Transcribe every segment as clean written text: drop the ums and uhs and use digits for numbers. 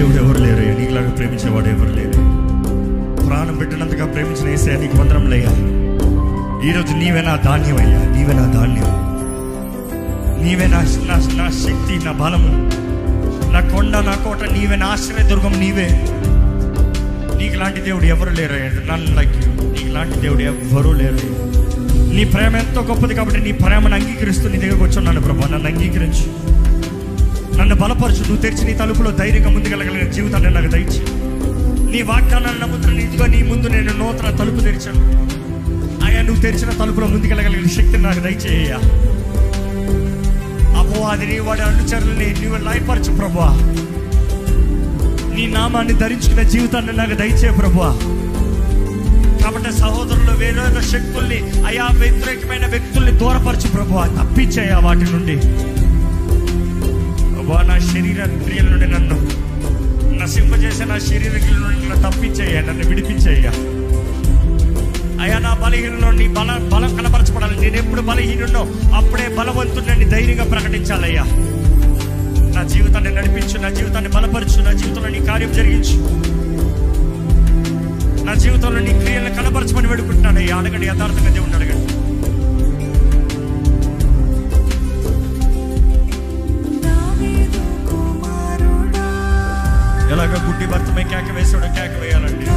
దేవుడు ఎవరు లేరు, నీకులాగా ప్రేమించేవాడు ఎవరు లేరు. ప్రాణం పెట్టినంతగా ప్రేమించిన యేసయ్యా నీకు వందనములయ్యా. ఈరోజు నీవే నా ధాన్యం అయ్యా, నీవే నా ధాన్యం, నీవే నా శక్తి, నా బలము, నా కొండ, నా కోట, నీవే నా ఆశ్రయదుర్గం, నీవే. నీకు లాంటి దేవుడు ఎవరు లేరు, నన్ను లైక్ యూ. నీకు లాంటి దేవుడు ఎవరూ లేరు. నీ ప్రేమ ఎంతో గొప్పది కాబట్టి నీ ప్రేమను అంగీకరిస్తూ నీ దగ్గరకు వచ్చున్నాను ప్రభా. నన్ను అంగీకరించు, నన్ను బలపరచు. నువ్వు తెరిచి నీ తలుపులో ధైర్యంగా ముందుకెళ్ళగలిగిన జీవితాన్ని నాకు దయచి. నీ వాగ్దానాన్ని నమ్ముతున్న ఇదిగో నీ ముందు నేను నూతన తలుపు తెరిచాను అయ్యా. నువ్వు తెరిచిన తలుపులో ముందుకెళ్ళగలిగిన శక్తిని నాకు దయచేయ్యా. అపవాదిని వాడి అనుచరులని నువ్వు లయపరచు ప్రభువా. నీ నామాన్ని ధరించుకునే జీవితాన్ని నాకు దయచే ప్రభువా. కాబట్టి సహోదరులు వేరే శక్తుల్ని అయా వ్యతిరేకమైన వ్యక్తుల్ని దూరపరచు ప్రభువా, తప్పించేయా వాటి నుండి. నా శరీర క్రియల నుండి నన్ను నశింపజేసే నా శరీర క్రియల నుండి నన్ను తప్పించేయ్యా, నన్ను విడిపించేయ్యా అయ్యా. నా బలహీనలో నీ బలం కనపరచబడాలి. నేను ఎప్పుడు బలహీనున్నో అప్పుడే బలవంతుడిని ధైర్యంగా ప్రకటించాలయ్యా. నా జీవితాన్ని నడిపించు, నా జీవితాన్ని బలపరచు, నా జీవితంలో నీ కార్యం జరిగించు, నా జీవితంలో నీ క్రియలను కనపరచమని వేడుకుంటున్నానయ్యా. అడగండి, యథార్థంగా దేవుడిని అడగండి. ఎలాగ గుడ్డి భర్తమై కేక వేసాడో కేక వేయాలండి.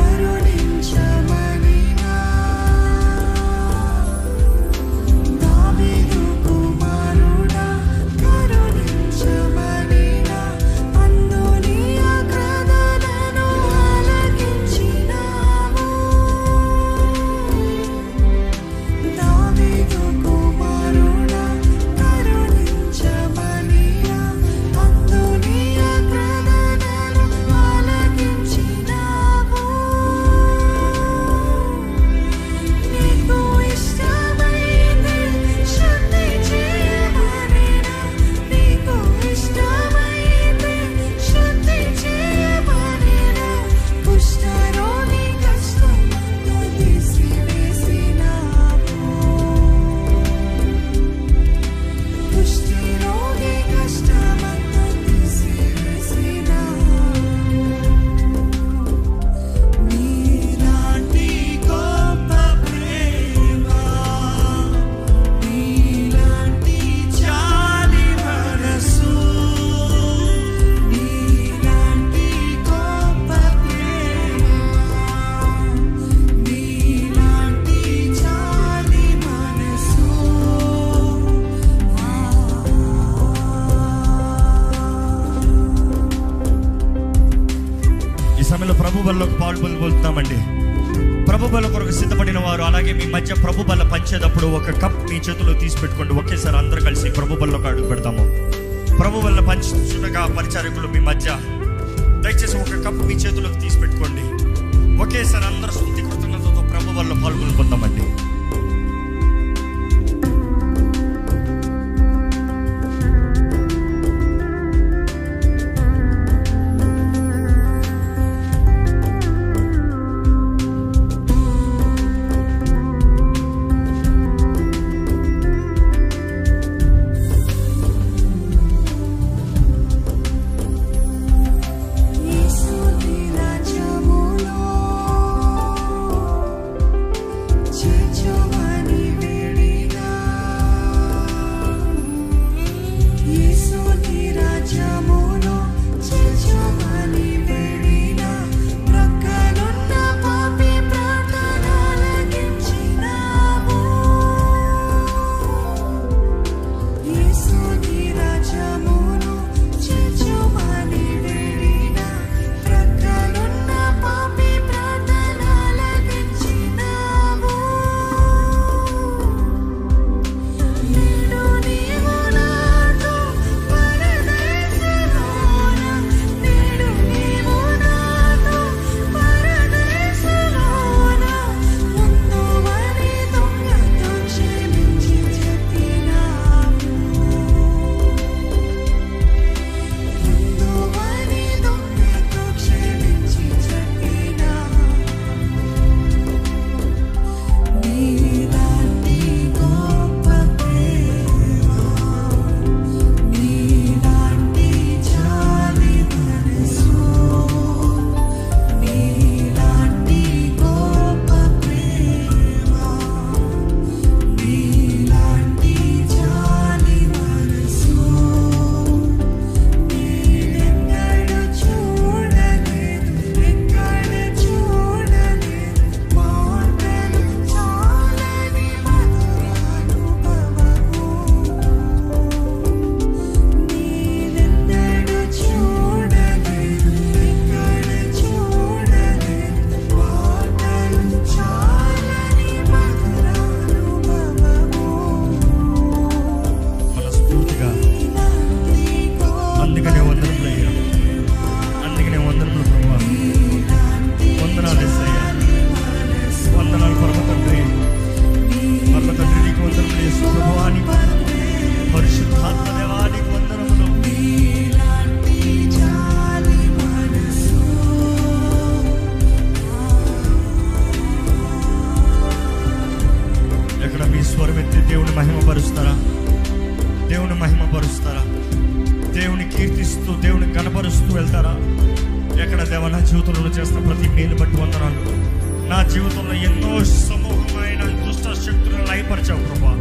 పాల్గొలుతున్నామండి. ప్రభు బల కొరకు సిద్ధపడిన వారు అలాగే మీ మధ్య ప్రభు బల పంచేటప్పుడు ఒక కప్ మీ చేతిలో తీసి పెట్టుకోండి. ఒకేసారి అందరూ కలిసి ప్రభు బల్లోకి అడుగు పెడతాము. ప్రభు బల పంచుగా పరిచారకులు మీ మధ్య దయచేసి ఒక కప్ మీ చేతిలోకి తీసి పెట్టుకోండి. ఒకేసారి అందరూ స్తుతి కృతజ్ఞతతో ప్రభు బల్లో పాల్గొలుకుందామండి. Church వెళ్తారా? ఎక్కడ దేవా, నా జీవితంలో చేస్తున్న ప్రతి మేలు బట్టి వందనాలు. నా జీవితంలో ఎన్నో సమూహమైన దుష్ట శక్తులను లయపరిచావు ప్రభా.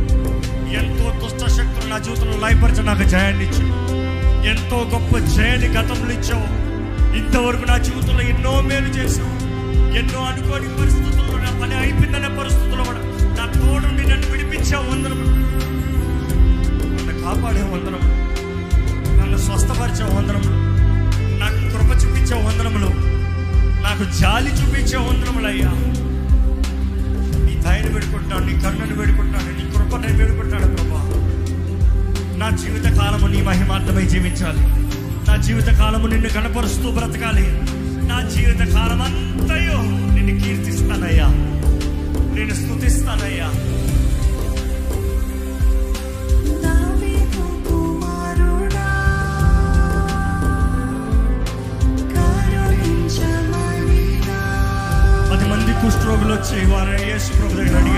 ఎంతో దుష్ట శక్తులు నా జీవితంలో లయపరిచ నాకు జయాన్ని ఇచ్చావు. ఎంతో గొప్ప జయాన్ని గతంలో ఇచ్చావు. ఇంతవరకు నా జీవితంలో ఎన్నో మేలు చేశావు. ఎన్నో అనుకోని పరిస్థితుల్లో, నా పని అయిపోయిందనే పరిస్థితుల్లో కూడా నా తోడుండి నన్ను విడిపించావు. వందనము. నన్ను కాపాడే వందనము. నన్ను స్వస్థపరిచావు. వందనములు. నాకు కృప చూపించావు. వందనములు. నాకు జాలి చూపించావు. వందనములు అయ్యా. నీ దయను వేడుకుంటున్నాను, నీ కరుణను వేడుకుంటున్నాను, నీ కృపను వేడుకుంటున్నాను ప్రభా. నా జీవిత కాలము నీ మహిమార్థమై జీవించాలి. నా జీవిత కాలము నిన్ను కనపరుస్తూ బ్రతకాలి. నా జీవిత కాలం అంతయో నిన్ను కీర్తిస్తానయ్యా, నిన్ను స్తుతిస్తానయ్యా. కుష్ఠరోగులు వచ్చి వారు యేసు ప్రభు దగ్గర